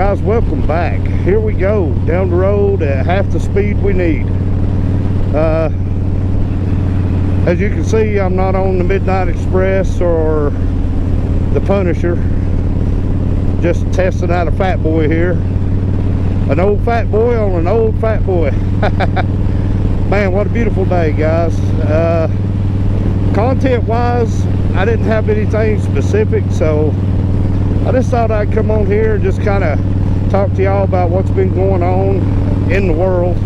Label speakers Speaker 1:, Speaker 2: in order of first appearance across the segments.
Speaker 1: Guys, welcome back. Here we go, down the road at half the speed we need. As you can see, I'm not on the Midnight Express or the Punisher. Just testing out a fat boy here. An old fat boy on an old fat boy. Man, what a beautiful day, guys. Content wise, I didn't have anything specific, so I just thought I'd come on here and just kind of talk to y'all about what's been going on in the world,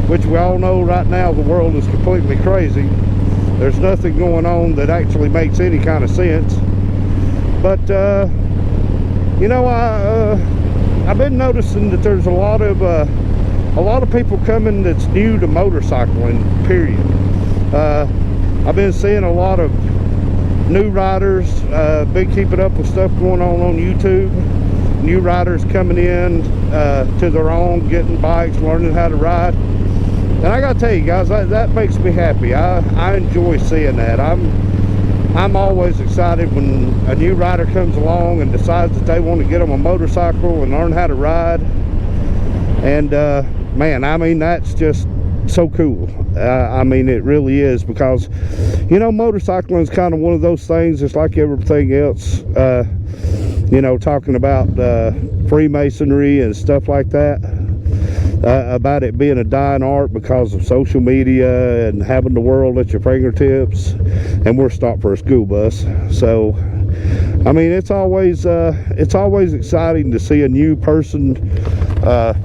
Speaker 1: which we all know right now the world is completely crazy. There's nothing going on that actually makes any kind of sense. But you know, I've been noticing that there's a lot of people coming that's new to motorcycling, period. I've been seeing a lot of new riders, been keeping up with stuff going on YouTube. New riders coming in to their own, getting bikes, learning how to ride. And I gotta tell you guys, that makes me happy. I enjoy seeing that. I'm always excited when a new rider comes along and decides that they want to get on a motorcycle and learn how to ride. And man, I mean, that's just so cool. I mean, it really is, because you know, motorcycling is kind of one of those things. It's like everything else, you know, talking about Freemasonry and stuff like that, about it being a dying art because of social media and having the world at your fingertips. And we're stopped for a school bus, so I mean, it's always exciting to see a new person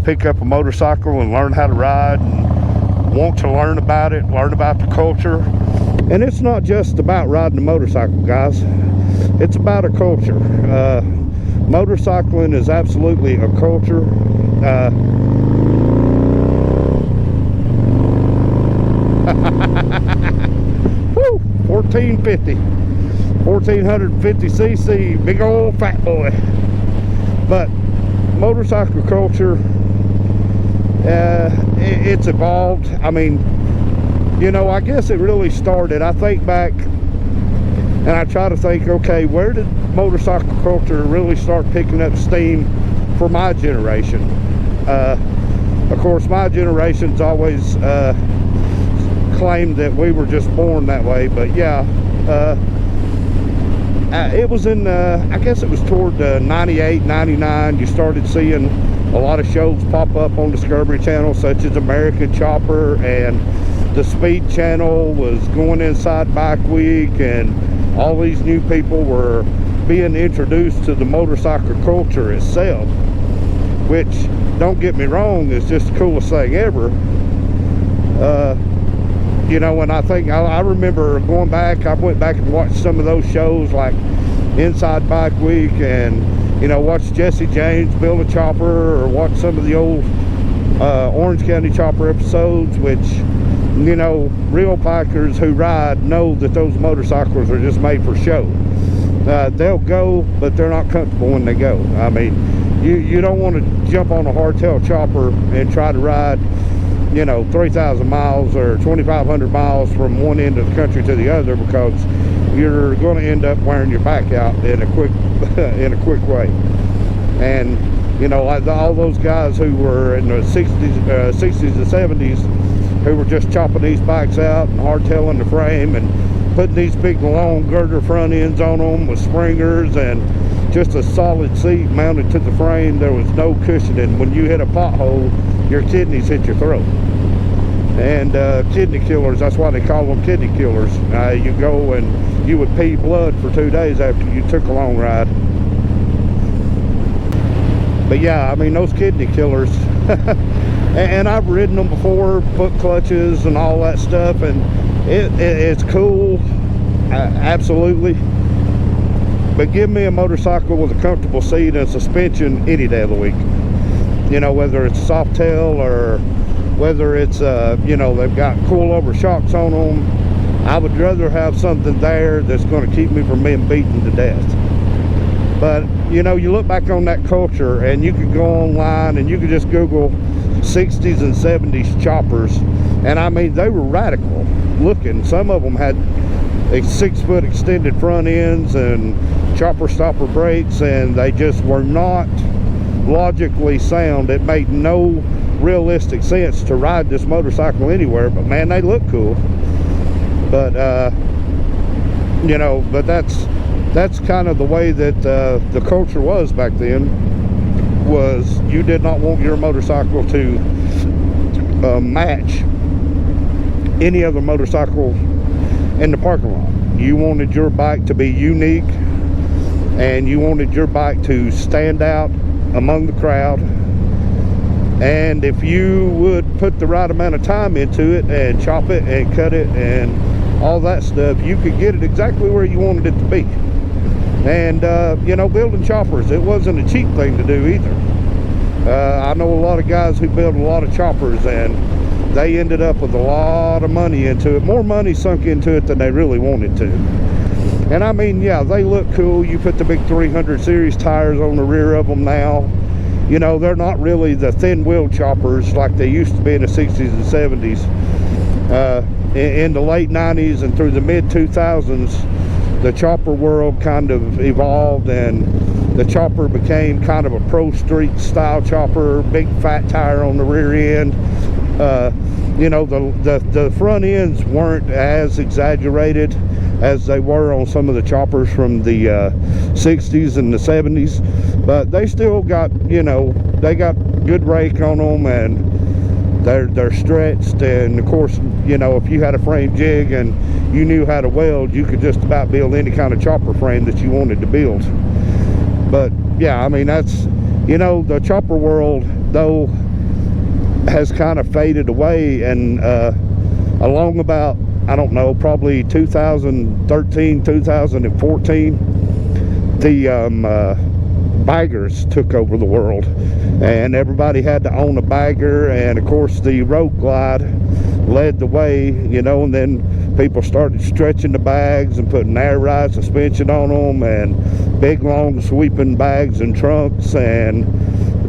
Speaker 1: pick up a motorcycle and learn how to ride, and want to learn about it, learn about the culture. And it's not just about riding a motorcycle, guys. It's about a culture. Motorcycling is absolutely a culture. Woo! 1450cc, big old fat boy. But motorcycle culture, it's evolved. I mean, you know, I guess it really started, I think back and I try to think, okay, where did motorcycle culture really start picking up steam for my generation? Of course, my generation's always claimed that we were just born that way, but yeah, it was in, I guess it was toward 98, 99, you started seeing a lot of shows pop up on Discovery Channel, such as American Chopper, and the Speed Channel was going inside Bike Week, and all these new people were being introduced to the motorcycle culture itself, which, don't get me wrong, is just the coolest thing ever. You know, and I think I remember going back, I went back and watched some of those shows like Inside Bike Week, and you know, watch Jesse James build a chopper, or watch some of the old Orange County Chopper episodes, which, you know, real bikers who ride know that those motorcycles are just made for show. They'll go, but they're not comfortable when they go. I mean, you don't want to jump on a hardtail chopper and try to ride, you know, 3,000 miles or 2,500 miles from one end of the country to the other, because you're going to end up wearing your back out in a quick way. And you know, like all those guys who were in the 60s and 70s, who were just chopping these bikes out and hardtailing the frame and putting these big long girder front ends on them with springers and just a solid seat mounted to the frame. There was no cushioning. When you hit a pothole, your kidneys hit your throat. And kidney killers, that's why they call them kidney killers. You go and you would pee blood for 2 days after you took a long ride. But yeah, I mean, those kidney killers, and I've ridden them before, foot clutches and all that stuff, and it's cool, absolutely. But give me a motorcycle with a comfortable seat and suspension any day of the week. You know, whether it's soft tail or whether it's, you know, they've got coilover shocks on them. I would rather have something there that's going to keep me from being beaten to death. But, you know, you look back on that culture, and you could go online and you could just Google 60s and 70s choppers, and I mean, they were radical looking. Some of them had 6-foot extended front ends and chopper stopper brakes, and they just were not logically sound. It made no realistic sense to ride this motorcycle anywhere, but man, they look cool. But you know, but that's kind of the way that the culture was back then. Was you did not want your motorcycle to match any other motorcycle in the parking lot. You wanted your bike to be unique, and you wanted your bike to stand out among the crowd. And if you would put the right amount of time into it and chop it and cut it and all that stuff, you could get it exactly where you wanted it to be. And you know, building choppers, it wasn't a cheap thing to do either. I know a lot of guys who build a lot of choppers, and they ended up with a lot of money into it, more money sunk into it than they really wanted to. And I mean, yeah, they look cool. You put the big 300 series tires on the rear of them now. You know, they're not really the thin wheel choppers like they used to be in the 60s and 70s. In the late 90s and through the mid 2000s, the chopper world kind of evolved, and the chopper became kind of a pro street style chopper, big fat tire on the rear end. You know, the front ends weren't as exaggerated as they were on some of the choppers from the 60s and the 70s, but they still got, you know, they got good rake on them, and they're stretched. And of course, you know, if you had a frame jig and you knew how to weld, you could just about build any kind of chopper frame that you wanted to build. But yeah, I mean, that's, you know, the chopper world though has kind of faded away, and along about, I don't know, probably 2013, 2014, the baggers took over the world, and everybody had to own a bagger. And of course, the Road Glide led the way, you know, and then people started stretching the bags and putting air ride suspension on them, and big long sweeping bags and trunks, and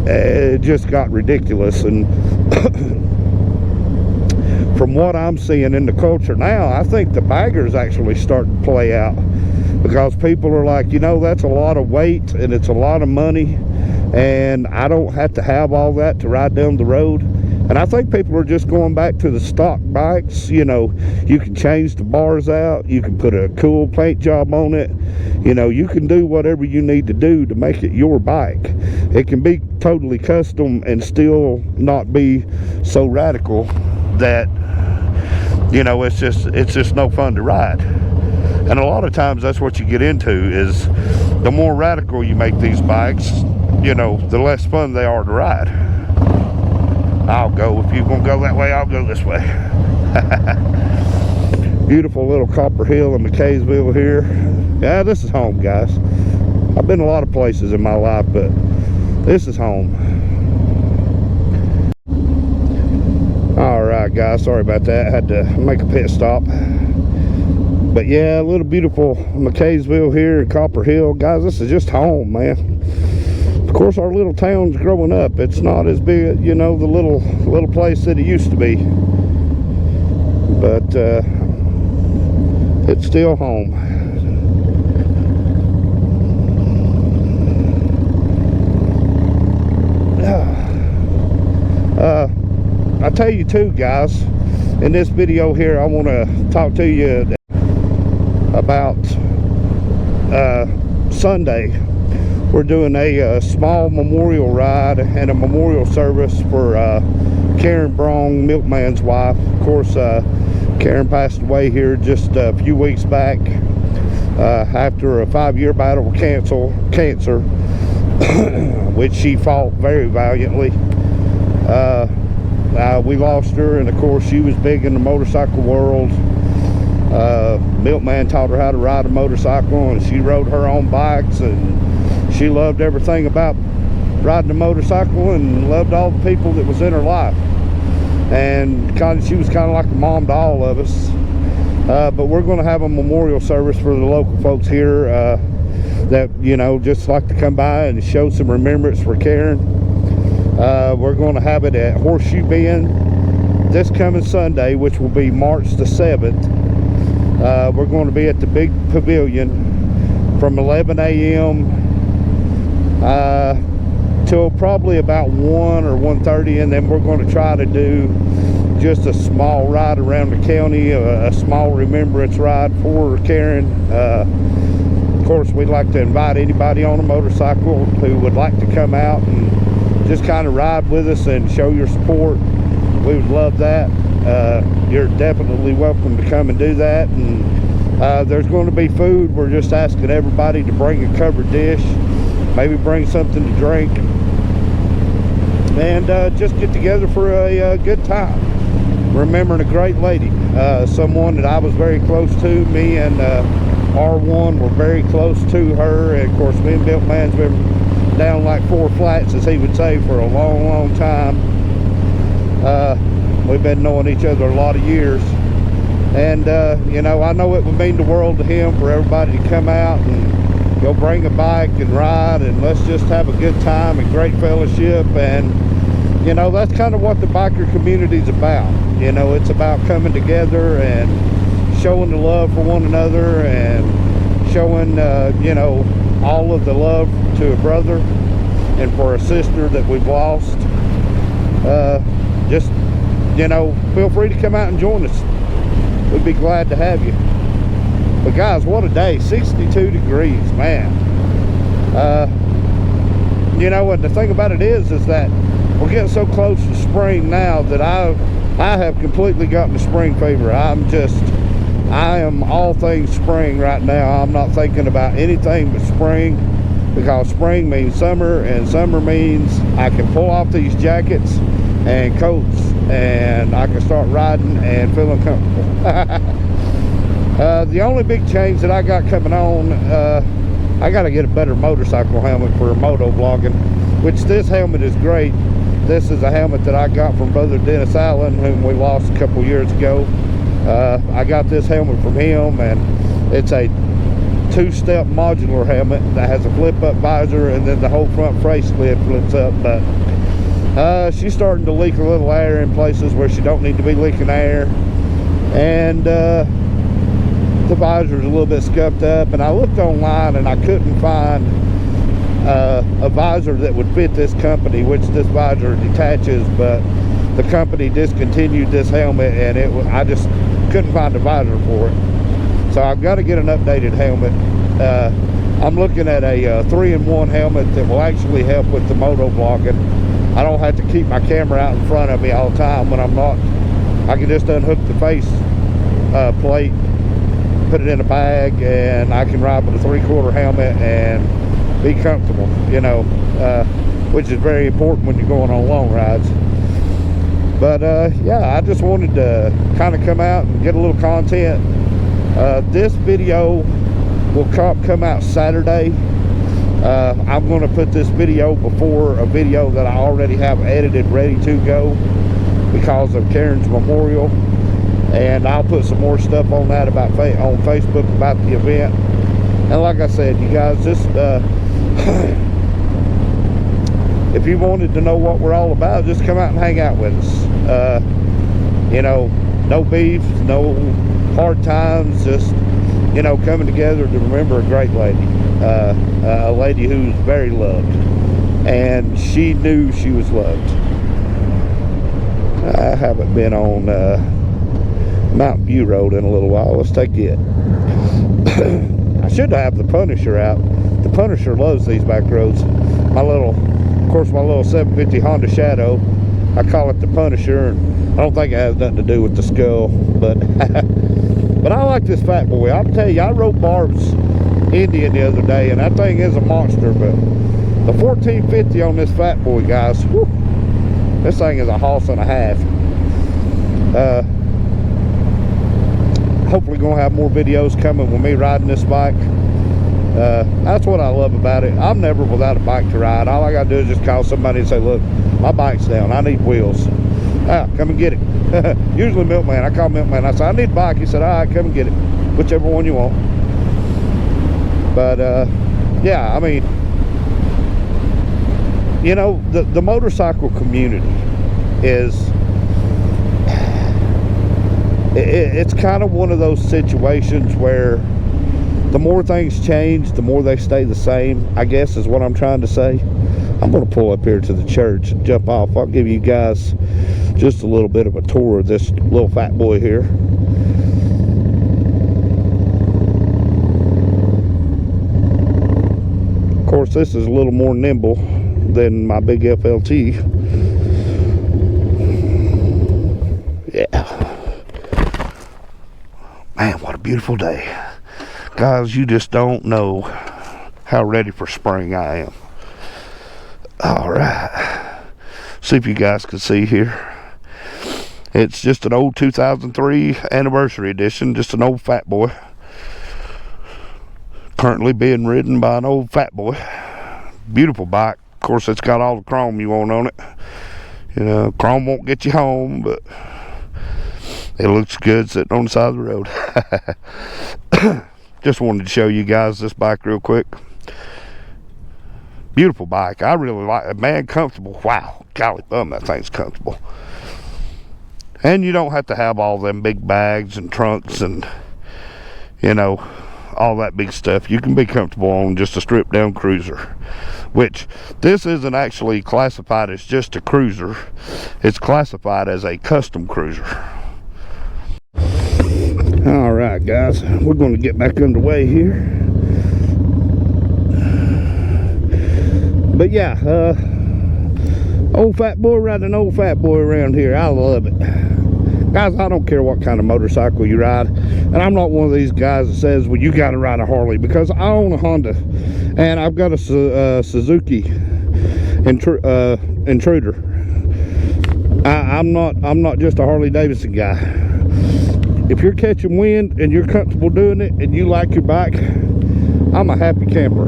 Speaker 1: it just got ridiculous. And from what I'm seeing in the culture now, I think the baggers actually starting to play out, because people are like, you know, that's a lot of weight and it's a lot of money, and I don't have to have all that to ride down the road. And I think people are just going back to the stock bikes. You know, you can change the bars out, you can put a cool paint job on it, you know, you can do whatever you need to do to make it your bike. It can be totally custom and still not be so radical that, you know, it's just no fun to ride. And a lot of times that's what you get into, is the more radical you make these bikes, you know, the less fun they are to ride. I'll go, if you're gonna go that way, I'll go this way. Beautiful little Copper Hill in McCaysville here. Yeah, this is home, guys. I've been a lot of places in my life, but this is home. All right, guys, sorry about that. I had to make a pit stop. But yeah, a little beautiful McCaysville here in Copper Hill. Guys, this is just home, man. Of course, our little town's growing up. It's not as big, you know, the little place that it used to be. But it's still home. I tell you too, guys, in this video here, I want to talk to you about Sunday. We're doing a small memorial ride and a memorial service for Karen Brong, Milkman's wife. Of course, Karen passed away here just a few weeks back after a 5-year battle with cancer, which she fought very valiantly. We lost her, and of course she was big in the motorcycle world. Milkman taught her how to ride a motorcycle, and she rode her own bikes, and she loved everything about riding a motorcycle, and loved all the people that was in her life. And she was kind of like a mom to all of us. But we're going to have a memorial service for the local folks here that, you know, just like to come by and show some remembrance for Karen. We're going to have it at Horseshoe Bend this coming Sunday, which will be March the 7th. We're going to be at the big pavilion from 11 a.m. till probably about 1 or 1:30, and then we're going to try to do just a small ride around the county, a small remembrance ride for Karen. Of course, we'd like to invite anybody on a motorcycle who would like to come out and just kind of ride with us and show your support. We would love that. You're definitely welcome to come and do that. And there's going to be food. We're just asking everybody to bring a covered dish, maybe bring something to drink, and just get together for a good time, remembering a great lady, someone that I was very close to. Me and R1 were very close to her, and of course me and Milkman's been down like 4 flats, as he would say, for a long time. We've been knowing each other a lot of years, and you know, I know it would mean the world to him for everybody to come out and go bring a bike and ride, and let's just have a good time and great fellowship. And you know, that's kind of what the biker community is about. You know, it's about coming together and showing the love for one another, and showing you know, all of the love to a brother and for a sister that we've lost. Just, you know, feel free to come out and join us. We'd be glad to have you. But guys, what a day. 62 degrees, man. You know, and the thing about it is that we're getting so close to spring now that I have completely gotten the spring fever. I am all things spring right now. I'm not thinking about anything but spring, because spring means summer, and summer means I can pull off these jackets and coats, and I can start riding and feeling comfortable. The only big change that I got coming on, I got to get a better motorcycle helmet for moto vlogging, which this helmet is great. This is a helmet that I got from Brother Dennis Allen, whom we lost a couple years ago. I got this helmet from him, and it's a 2-step modular helmet that has a flip-up visor, and then the whole front facelift flips up. But she's starting to leak a little air in places where she don't need to be leaking air, and the visor's a little bit scuffed up. And I looked online and I couldn't find a visor that would fit this company, which this visor detaches, but the company discontinued this helmet, and I just couldn't find a visor for it. So I've got to get an updated helmet. I'm looking at a 3-in-1 helmet that will actually help with the moto vlogging. I don't have to keep my camera out in front of me all the time when I'm not. I can just unhook the face plate, put it in a bag, and I can ride with a 3/4 helmet and be comfortable, you know, which is very important when you're going on long rides. But yeah, I just wanted to kind of come out and get a little content. This video will come out Saturday. I'm going to put this video before a video that I already have edited, ready to go, because of Karen's memorial. And I'll put some more stuff on that on Facebook about the event. And like I said, you guys, just if you wanted to know what we're all about, just come out and hang out with us. You know, no beef, no hard times, just, you know, coming together to remember a great lady, a lady who's very loved, and she knew she was loved. I haven't been on Mountain View Road in a little while. Let's take it. I should have the Punisher out. The Punisher loves these back roads. My little 750 Honda Shadow, I call it the Punisher, and I don't think it has nothing to do with the skull, but but I like this fat boy. I'll tell you, I rode Barb's Indian the other day, and that thing is a monster. But the 1450 on this fat boy, guys, whew, this thing is a horse and a half. Hopefully gonna have more videos coming with me riding this bike. That's what I love about it. I'm never without a bike to ride. All I gotta do is just call somebody and say, look, my bike's down, I need wheels. Come and get it. Usually Milkman, I call Milkman, I say, I need a bike. He said, all right, come and get it, whichever one you want. But yeah, I mean, you know, the motorcycle community is, it's kind of one of those situations where the more things change, the more they stay the same, I guess is what I'm trying to say. I'm going to pull up here to the church and jump off. I'll give you guys just a little bit of a tour of this little fat boy here. Of course, this is a little more nimble than my big FLT. Yeah. Man, what a beautiful day. Guys, you just don't know how ready for spring I am. Alright. See if you guys can see here. It's just an old 2003 anniversary edition, just an old fat boy. Currently being ridden by an old fat boy. Beautiful bike. Of course, it's got all the chrome you want on it. You know, chrome won't get you home, but it looks good sitting on the side of the road. Just wanted to show you guys this bike real quick. Beautiful bike. I really like it. Man, comfortable. Wow. Golly bum, that thing's comfortable. And you don't have to have all them big bags and trunks and, you know, all that big stuff. You can be comfortable on just a stripped down cruiser, which this isn't actually classified as just a cruiser. It's classified as a custom cruiser. All right, guys, we're going to get back underway here. But yeah, old fat boy riding old fat boy around here. I love it. Guys, I don't care what kind of motorcycle you ride, and I'm not one of these guys that says, well, you got to ride a Harley, because I own a Honda and I've got a Suzuki Intruder. I'm not just a Harley Davidson guy. If you're catching wind and you're comfortable doing it and you like your bike, I'm a happy camper.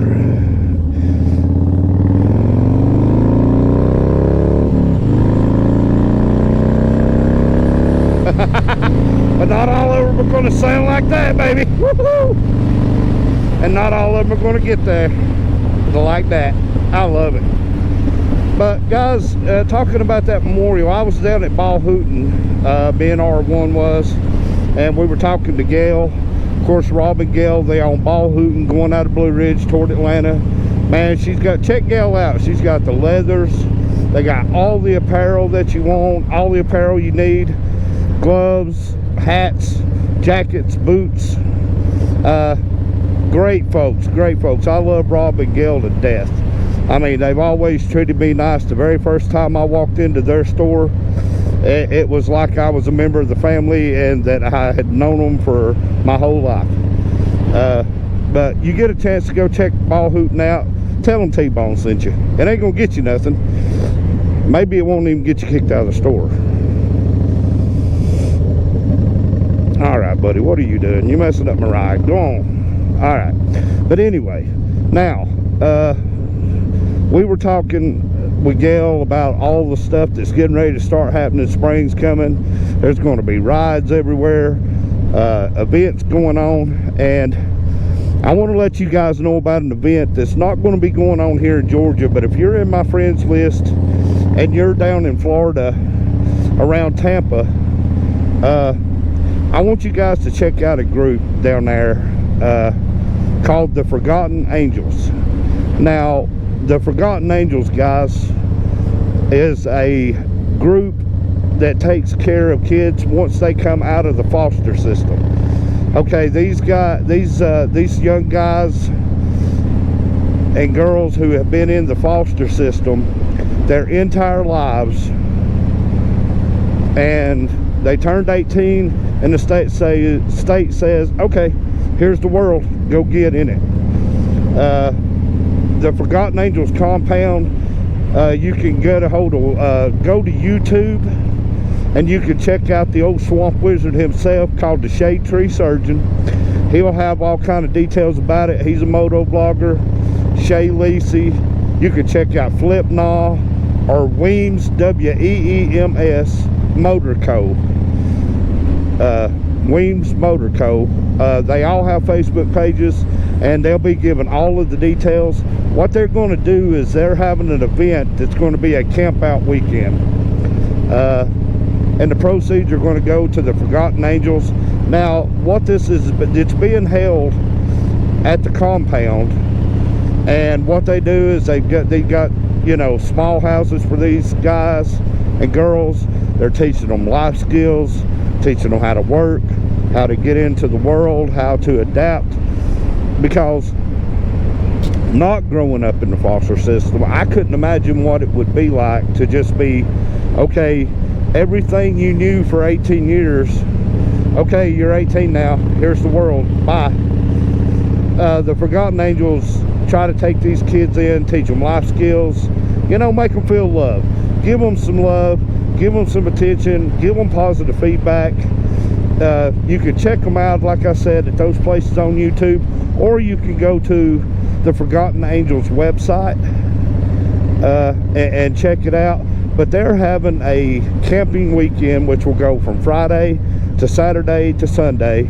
Speaker 1: But not all of them are going to sound like that, baby. Woohoo! And not all of them are going to get there like that. I love it. But guys, talking about that memorial, I was down at Ball Hooten, BNR1 was, and we were talking to Gail. Of course, Rob and Gail, they on Ball Hooten going out of Blue Ridge toward Atlanta. Man, check Gail out. She's got the leathers. They got all the apparel that you want, all the apparel you need. Gloves, hats, jackets, boots. Great folks. I love Rob and Gail to death. I mean, they've always treated me nice. The very first time I walked into their store, it was like I was a member of the family and that I had known them for my whole life. But you get a chance to go check Ball Hooten out, tell them T-Bone sent you. It ain't gonna get you nothing. Maybe it won't even get you kicked out of the store. All right, buddy, what are you doing? You're messing up my ride. Go on. All right. But anyway, now, we were talking with Gail about all the stuff that's getting ready to start happening. Spring's coming. There's going to be rides everywhere, events going on, and I want to let you guys know about an event that's not going to be going on here in Georgia, but if you're in my friends list and you're down in Florida around Tampa, I want you guys to check out a group down there called the Forgotten Angels. Now, the Forgotten Angels, guys, is a group that takes care of kids once they come out of the foster system. Okay, these young guys and girls who have been in the foster system their entire lives, and they turned 18 and the state says, okay, here's the world, go get in it. The Forgotten Angels compound, you can get a hold of, go to YouTube and you can check out the old swamp wizard himself called the Shade Tree Surgeon. He'll have all kind of details about it. He's a moto blogger. Shay Lacey. You can check out Flipnaw or Weems, W-E-E-M-S Motor Co. Weems Motor Co. They all have Facebook pages and they'll be giving all of the details. What they're going to do is they're having an event that's going to be a camp out weekend. And the proceeds are going to go to the Forgotten Angels. Now, what this is, it's being held at the compound, and what they do is they've got you know, small houses for these guys and girls. They're teaching them life skills, teaching them how to work, how to get into the world, how to adapt. Because not growing up in the foster system, I couldn't imagine what it would be like to just be, okay, everything you knew for 18 years, okay, you're 18 now, here's the world, bye. The Forgotten Angels try to take these kids in, teach them life skills, you know, make them feel love. Give them some love, give them some attention, give them positive feedback. You can check them out, like I said, at those places on YouTube, or you can go to the Forgotten Angels website and check it out. But they're having a camping weekend, which will go from Friday to Saturday to Sunday.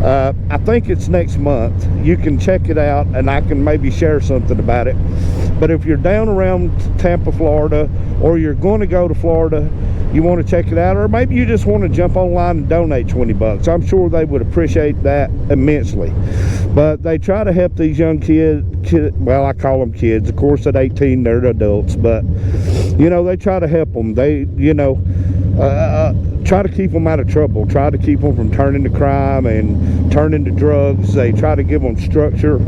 Speaker 1: I think it's next month. You can check it out, and I can maybe share something about it. But if you're down around Tampa, Florida, or you're going to go to Florida, you want to check it out, or maybe you just want to jump online and donate 20 bucks. I'm sure they would appreciate that immensely. But they try to help these young kids, well, I call them kids. Of course, at 18, they're adults, but, you know, they try to help them. They, you know, try to keep them out of trouble, try to keep them from turning to crime and turning to drugs. They try to give them structure.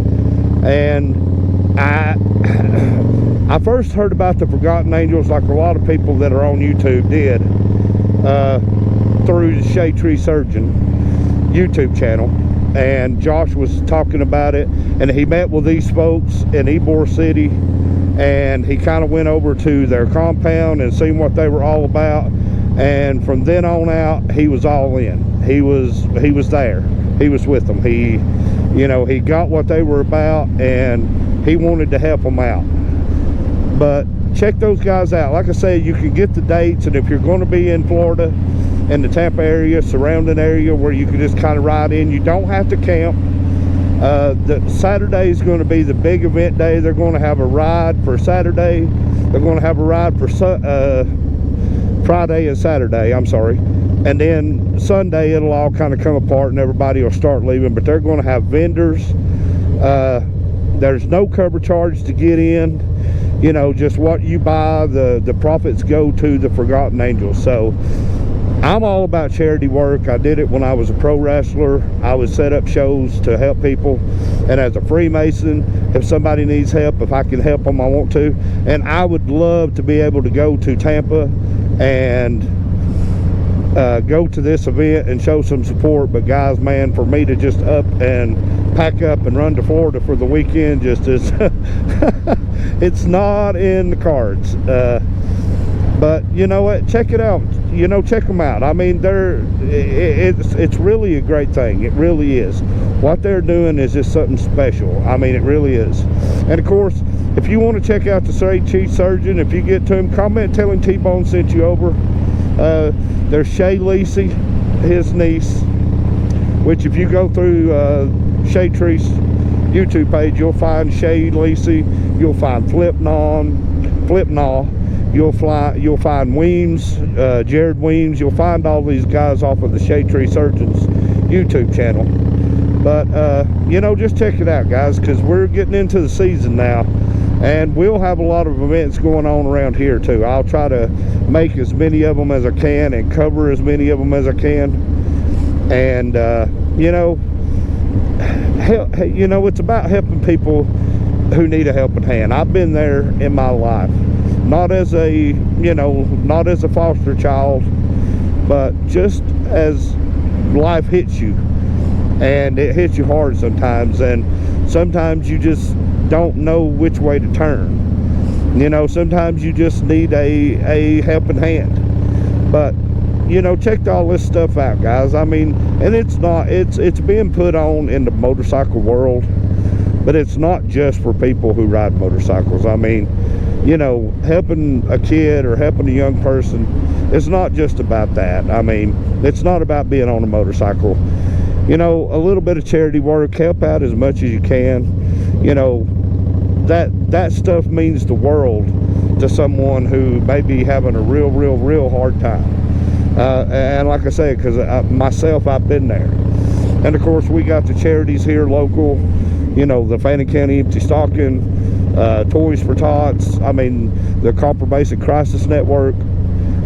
Speaker 1: And I first heard about the Forgotten Angels, like a lot of people that are on YouTube did, through the Shade Tree Surgeon YouTube channel. And Josh was talking about it, and he met with these folks in Ybor City, and he kind of went over to their compound and seen what they were all about. And from then on out, he was all in. He was there. He was with them. He, you know, he got what they were about, and he wanted to help them out. But check those guys out. Like I said, you can get the dates, and if you're going to be in Florida, in the Tampa area, surrounding area, where you can just kind of ride in, you don't have to camp. The Saturday is going to be the big event day. They're going to have a ride for Saturday. They're going to have a ride for Friday and Saturday, I'm sorry. And then Sunday, it'll all kind of come apart and everybody will start leaving. But they're going to have vendors. There's no cover charge to get in. You know, just what you buy, the profits go to the Forgotten Angels. So I'm all about charity work. I did it when I was a pro wrestler. I would set up shows to help people. And as a Freemason, if somebody needs help, if I can help them, I want to. And I would love to be able to go to Tampa and go to this event and show some support. But guys, man, for me to just up and pack up and run to Florida for the weekend just is it's not in the cards. But you know what, check it out. You know, check them out. I mean, it's really a great thing. It really is. What they're doing is just something special. I mean, it really is. And of course, if you want to check out the Shade Tree Surgeon, if you get to him, comment, tell him T-Bone sent you over. There's Shay Lacey, his niece, which if you go through Shade Tree's YouTube page, you'll find Shay Lacey, you'll find Flipnaw, you'll find Weems, Jared Weems. You'll find all these guys off of the Shade Tree Surgeons YouTube channel. But you know, just check it out, guys, because we're getting into the season now, and we'll have a lot of events going on around here too. I'll try to make as many of them as I can and cover as many of them as I can. And you know, it's about helping people who need a helping hand. I've been there in my life, not as a, you know, not as a foster child, but just as life hits you, and it hits you hard sometimes, and sometimes you just don't know which way to turn. You know, sometimes you just need a helping hand. But you know, check all this stuff out, guys. I mean, and it's being put on in the motorcycle world, but it's not just for people who ride motorcycles. I mean, you know, helping a kid or helping a young person, it's not just about that. I mean, it's not about being on a motorcycle. You know, a little bit of charity work, help out as much as you can. You know, that stuff means the world to someone who may be having a real hard time. And like I say, because myself, I've been there. And of course, we got the charities here local, you know, the Fannin County Empty Stocking, Toys for Tots, I mean, the Copper Basin Crisis Network.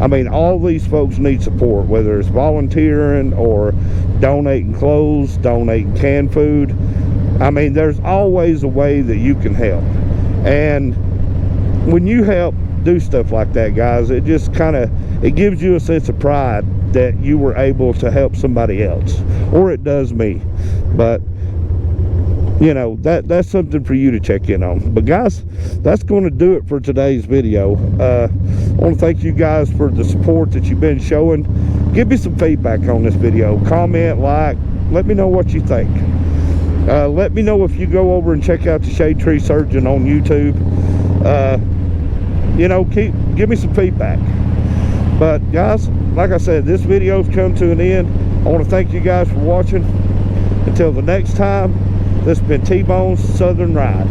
Speaker 1: I mean, all these folks need support, whether it's volunteering or donating clothes, donating canned food. I mean, there's always a way that you can help. And when you help do stuff like that, guys, it just kind of, it gives you a sense of pride that you were able to help somebody else, or it does me. But you know, that's something for you to check in on. But guys, that's going to do it for today's video. I want to thank you guys for the support that you've been showing. Give me some feedback on this video. Comment, like, let me know what you think. Let me know if you go over and check out the Shade Tree Surgeon on YouTube. You know, give me some feedback. But guys, like I said, this video's come to an end. I want to thank you guys for watching. Until the next time, this has been T-Bone's Southern Ride.